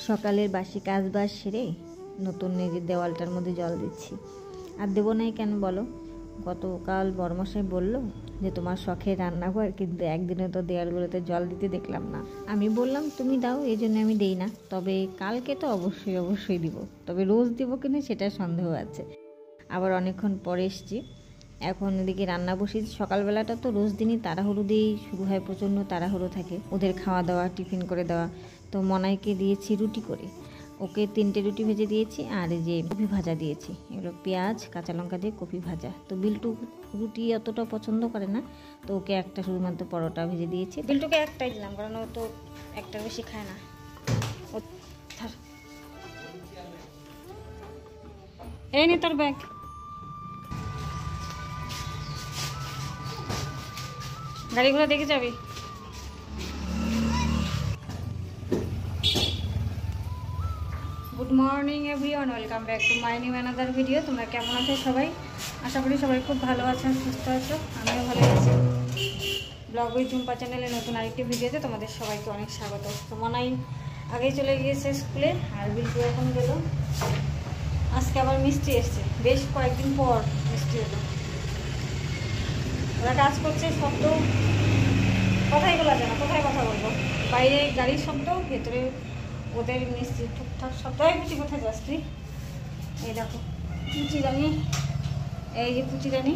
সকালের বাসি কাজবাজ সেরে নতুন নিজের দেওয়ালটার মধ্যে জল দিচ্ছি। আর দেবো নাই কেন বলো? গতকাল বড়মশাই বলল যে তোমার শখের রান্নাঘর, কিন্তু একদিনে তো দেওয়ালগুলোতে জল দিতে দেখলাম না। আমি বললাম তুমি দাও, এই জন্য আমি দেই না। তবে কালকে তো অবশ্যই দিব, তবে রোজ দিব কিনা সেটা সন্দেহ আছে। আবার অনেকক্ষণ পরে এসছি, এখন এদিকে রান্না বসিয়েছি। সকালবেলাটা তো রোজ দিনই তাড়াহুড়ো দিয়েই শুরু হয়, প্রচণ্ড তাড়াহুড়ো থাকে ওদের খাওয়া দাওয়া, টিফিন করে দেওয়া। তো মনাইকে দিয়েছি রুটি করে, ওকে 3টে রুটি ভেজে দিয়েছি, আর এই যে কপি ভাজা দিয়েছি, এগুলো পেঁয়াজ কাঁচা লঙ্কা দিয়ে কপি ভাজা। তো বিল্টু রুটি অতটা পছন্দ করে না, তো ওকে একটা শুধুমাত্র পরোটা ভেজে দিয়েছি। বিল্টুকে একটাই দিলাম, কারণ ও তো একটার বেশি খায় না। এই নে তোর ব্যাগ। গাড়িগুলো দেখে যাবি। Good morning everyone, welcome back to my new another video. তোমরা কেমন আছো সবাই? আশা করি সবাই খুব ভালো আছো, সুস্থ আছো। আমিও ভালো আছি। ব্লগ উইথ ঝুম্পা চ্যানেলে নতুন আরেকটি ভিডিওতে তোমাদের সবাইকে অনেক স্বাগত। তো মনাই আগেই চলে গিয়েছে স্কুলে, আর বিল্টু এখন গেল। আজকে আবার মিষ্টি এসছে, বেশ কয়েকদিন পর মিষ্টি এলো। ওরা কাজ করছে, শব্দ কথাই বলা যায় না, কোথায় কথা বলবো। বাইরে গাড়ির শব্দ, ভেতরে ওদের মিষ্টি টুকটাক শব্দ। কুচি কোথায় যাস তুই? এই দেখো কুচি রানি, এই যে কুচি রানি।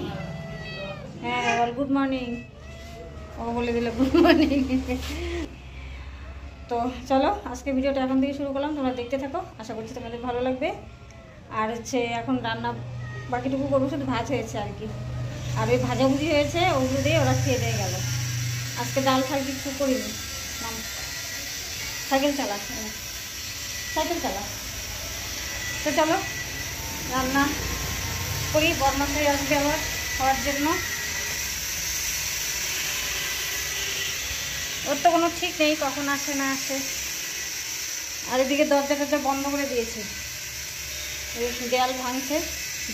হ্যাঁ বল গুড মর্নিং। ও বলে দিল গুড মর্নিং। তো চলো আজকে ভিডিওটা এখন থেকে শুরু করলাম, তোমরা দেখতে থাকো, আশা করছি তোমাদের ভালো লাগবে। আর হচ্ছে এখন রান্না বাকিটুকু করবো, শুধু ভাজ হয়েছে আর কি। আর ওই ভাজাভুজি হয়েছে, ওগুলো দিয়ে ওরা খেয়ে দিয়ে গেল। আজকে ডাল ফাল কিছু করিনি। সাইকেল চালা, সাইকেল চালা। তো চলো রান্না করি, বরমাসাই আসবে আবার খাওয়ার জন্য। ওর তো কোনো ঠিক নেই, কখন আসে না আসে। আর এদিকে দরজা বন্ধ করে দিয়েছে, দেয়াল ভাঙছে,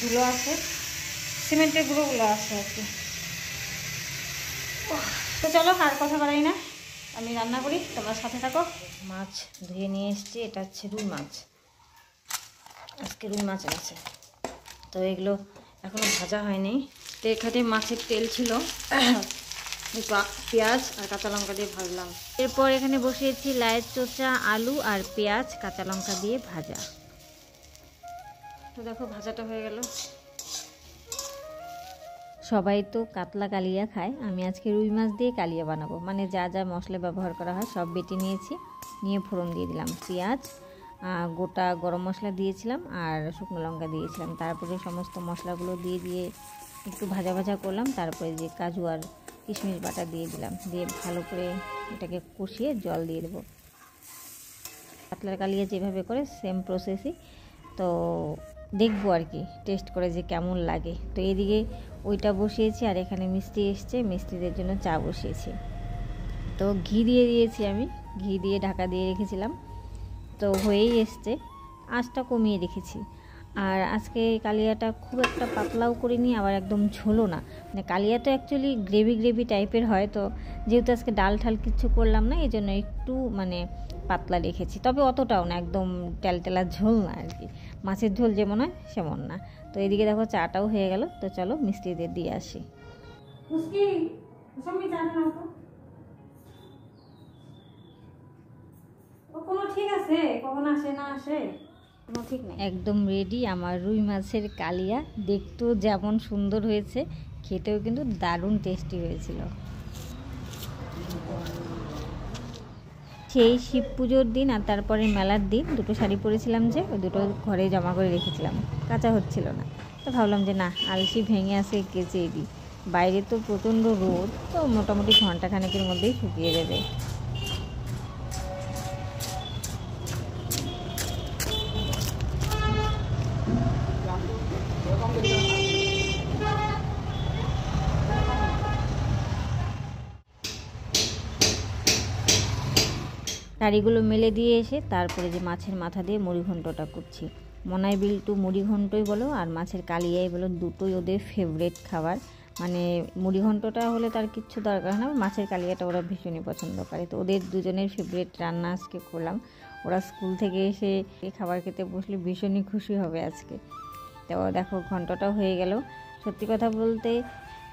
ধুলো আছে, সিমেন্টের গুঁড়োগুলো আছে আর কি। তো চলো আর কথা বাড়াই না, আমি রান্না করি, তোমরা সাথে থাকো। মাছ ধুয়ে নিয়ে এসছি, এটা হচ্ছে রুই মাছ। আজকে রুই মাছ আছে, তো এগুলো এখনও ভাজা হয়নি। তো এখানে মাছের তেল ছিল, পেঁয়াজ আর কাঁচা লঙ্কা দিয়ে ভাজলাম। এরপর এখানে বসিয়েছি লায়ের চোচা, আলু আর পেঁয়াজ কাঁচা লঙ্কা দিয়ে ভাজা। তো দেখো ভাজাটা হয়ে গেল। সবাই তো কাতলা কালিয়া খায়, আমি আজকে রুই মাছ দিয়ে কালিয়া বানাবো। মানে যা যা মশলা ব্যবহার করা হয় সব বেটে নিয়েছি, নিয়ে ফোড়ন দিয়ে দিলাম। পেঁয়াজ, গোটা গরম মশলা দিয়েছিলাম, আর শুকনো লঙ্কা দিয়েছিলাম। তারপরে সমস্ত মশলাগুলো দিয়ে একটু ভাজা ভাজা করলাম। তারপরে যে কাজু আর কিশমিশ বাটা দিয়ে দিলাম, দিয়ে ভালো করে এটাকে কষিয়ে জল দিয়ে দেবো। কাতলার কালিয়া যেভাবে করে সেম প্রসেসই, তো দেখবো আর কি টেস্ট করে যে কেমন লাগে। তো এদিকে ওইটা বসিয়েছি, আর এখানে মিষ্টি এসছে, মিষ্টিদের জন্য চা বসিয়েছি। তো ঘি দিয়ে দিয়েছি, আমি ঘি দিয়ে ঢাকা দিয়ে রেখেছিলাম, তো হয়েই এসছে। আঁচটা কমিয়ে রেখেছি। আর আজকে কালিয়াটা খুব একটা পাতলাও করিনি, আবার একদম ঝোলও না। মানে কালিয়া তো অ্যাকচুয়ালি গ্রেভি টাইপের হয়, তো যেহেতু আজকে ডাল ঠাল কিচ্ছু করলাম না, এই জন্য একটু মানে পাতলা রেখেছি। তবে অতটাও না, একদম তেলতেলা ঝোল না আর কি, মাছের ঝোল যেমন হয় সেমন না। তো এদিকে দেখো চাটাও হয়ে গেল। তো চলো মিষ্টিদের দিয়ে আসি। কোনো ঠিক আছে, কখন আসে না আসে কোনো ঠিক নেই। একদম রেডি আমার রুই মাছের কালিয়া। দেখতেও যেমন সুন্দর হয়েছে, খেতেও কিন্তু দারুণ টেস্টি হয়েছিল। সেই শিব পুজোর দিন আর তারপরে মেলার দিন দুটো শাড়ি পরেছিলাম, যে ওই দুটো ঘরে জমা করে রেখেছিলাম, কাঁচা হচ্ছিল না। তো ভাবলাম যে না, আলসি ভেঙে আসে কেচে দিই। বাইরে তো প্রচণ্ড রোদ, তো মোটামুটি ঘন্টাখানেকের মধ্যেই শুকিয়ে যাবে। শাড়িগুলো মেলে দিয়ে এসে তারপরে যে মাছের মাথা দিয়ে মুড়িঘণ্টটা করছি। মনাই বিল্টু মুড়িঘণ্টই বলো আর মাছের কালিয়াই বলো, দুটোই ওদের ফেভারিট খাবার। মানে মুড়িঘণ্টটা হলে তার কিচ্ছু দরকার না, মাছের কালিয়াটা ওরা ভীষণই পছন্দ করে। তো ওদের দুজনের ফেভারিট রান্না আজকে করলাম। ওরা স্কুল থেকে এসে খাবার খেতে বসলে ভীষণই খুশি হবে আজকে। তো দেখো ঘন্টটাও হয়ে গেল। সত্যি কথা বলতে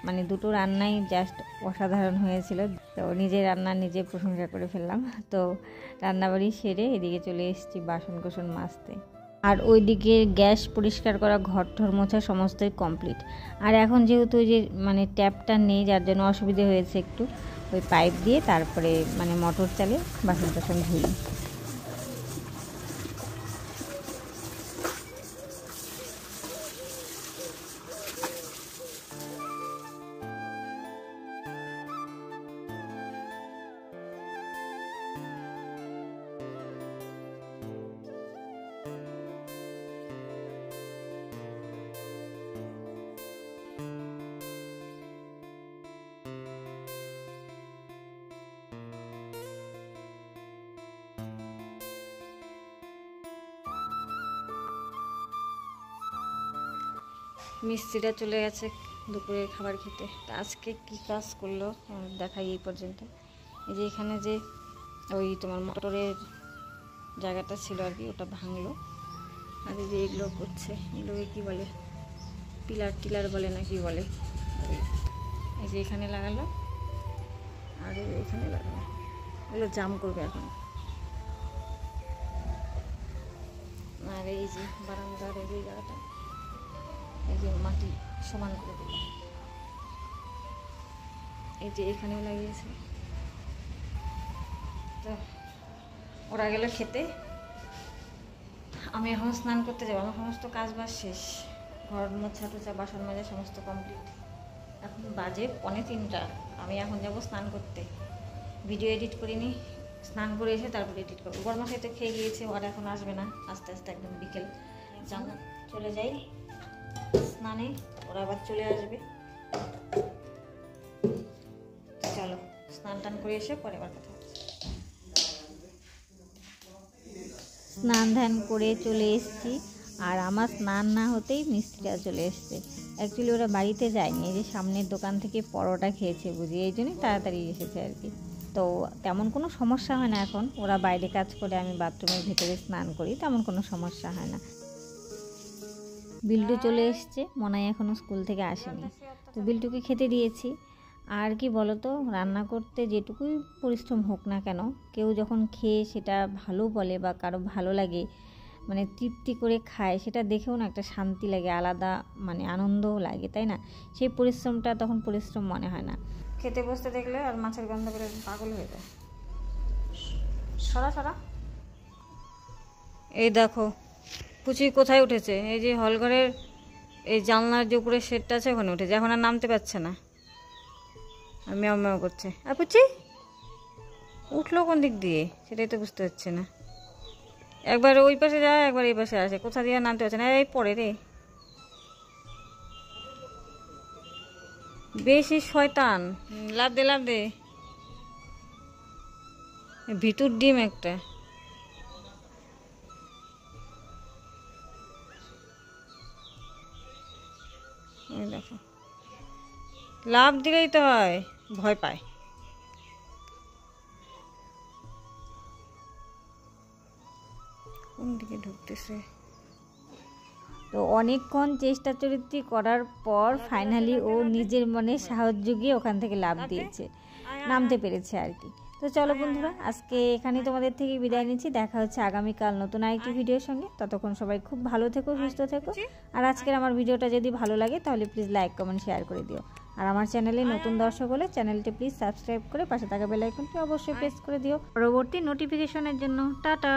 মানে দুটো রান্নাই জাস্ট অসাধারণ হয়েছিল। তো নিজের রান্না নিজে প্রশংসা করে ফেললাম। তো রান্নাবাড়ি সেরে এদিকে চলে এসেছি বাসন কোসন মাজতে। আর ওইদিকে গ্যাস পরিষ্কার করা, ঘর ঠর মোছা সমস্তই কমপ্লিট। আর এখন যেহেতু ওই যে মানে ট্যাপটা নেই, যার জন্য অসুবিধে হয়েছে একটু, ওই পাইপ দিয়ে তারপরে মানে মোটর চালিয়ে বাসন টাসন ধুই। মিস্ত্রিরা চলে গেছে দুপুরের খাবার খেতে। তা আজকে কি কাজ করলো দেখাই এই পর্যন্ত। এই যে এখানে যে ওই তোমার মোটরের জায়গাটা ছিল আর কি, ওটা ভাঙলো। আর এই যে এগুলো করছে, এগুলোকে কী বলে, পিলার টিলার বলে না কি বলে। এই যে এখানে লাগালো আর এখানে লাগালো, এগুলো জাম করবে এখন। আর এই যে বারান্দার এই যে জায়গাটা, এই যে মাটি সমান করে দিল। এই যে এখানেও লাগিয়েছে। তো ওরা গেল খেতে, আমি এখন স্নান করতে যাবো। আমার সমস্ত কাজ বাজ শেষ, ঘর মোছা টোছা বাসন মাজা সমস্ত কমপ্লিট। এখন বাজে 2:45। আমি এখন যাব স্নান করতে। ভিডিও এডিট করিনি, স্নান করে এসে তারপর এডিট করবো। গরমশাই তো খেয়ে গিয়েছে, ওরা এখন আসবে না, আস্তে আস্তে একদম বিকেল জানা চলে যাই স্নানে, ওরা আবার চলে আসবে। চলো স্নান টান করে এসে পরে আবার কথা। স্নান ধ্যান করে চলে এসেছি, আর আমার স্নান না হতেই মিস্ত্রিরা চলে এসছে। অ্যাকচুয়ালি ওরা বাড়িতে যায়নি, এই যে সামনের দোকান থেকে পরোটা খেয়েছে বুঝি, এই জন্যই তাড়াতাড়ি এসেছে আর কি। তো তেমন কোনো সমস্যা হয় না এখন, ওরা বাইরে কাজ করে, আমি বাথরুমের ভিতরে স্নান করি, তেমন কোনো সমস্যা হয় না। বিল্টু চলে এসছে, মনাই এখনও স্কুল থেকে আসেনি। তো বিল্টুকে খেতে দিয়েছি। আর কি বলতো, রান্না করতে যেটুকুই পরিশ্রম হোক না কেন, কেউ যখন খেয়ে সেটা ভালো বলে বা কারো ভালো লাগে, মানে তৃপ্তি করে খায়, সেটা দেখেও না একটা শান্তি লাগে, আলাদা মানে আনন্দও লাগে, তাই না? সেই পরিশ্রমটা তখন পরিশ্রম মনে হয় না। খেতে বসতে দেখলে আর মাছের গন্ধ করে পাগল হয়ে যায়। সরা সরা। এই দেখো পুচি কোথায় উঠেছে, এই যে হলঘরের এই জানলার যে উপরে শেডটা আছে ওখানে উঠেছে, এখন আর নামতে পারছে না, আর মেও মেও করছে। আর পুচি উঠলো কোন দিক দিয়ে সেটাই তো বুঝতে পারছে না। একবার ওই পাশে যায়, একবার এই পাশে আসে, কোথা দিয়ে নামতে পারছে না। এই পড়ে রে, বেশি শয়তান। লাভ দে লাভ দে, ভিতর ডিম একটা। দেখো লাভ দিলেই তো হয়, ভয় পায়। কোন দিকে ঢুকতেছে। তো অনেকক্ষণ চেষ্টা চরিত্রি করার পর ফাইনালি ও নিজের মনে সাহস জুগিয়ে ওখান থেকে লাভ দিয়েছে, নামতে পেরেছে আর কি। তো চলো বন্ধুরা, আজকে এখানেই তোমাদের থেকে বিদায় নিচ্ছি। দেখা হচ্ছে আগামীকাল নতুন আরেকটি ভিডিওর সঙ্গে। ততক্ষণ সবাই খুব ভালো থেকো, সুস্থ থেকো। আর আজকের আমার ভিডিওটা যদি ভালো লাগে তাহলে প্লিজ লাইক কমেন্ট শেয়ার করে দিও। আর আমার চ্যানেলে নতুন দর্শক হলে চ্যানেলটি প্লিজ সাবস্ক্রাইব করে পাশে থাকা বেল আইকনটি অবশ্যই প্রেস করে দিও পরবর্তী নোটিফিকেশনের জন্য। টাটা।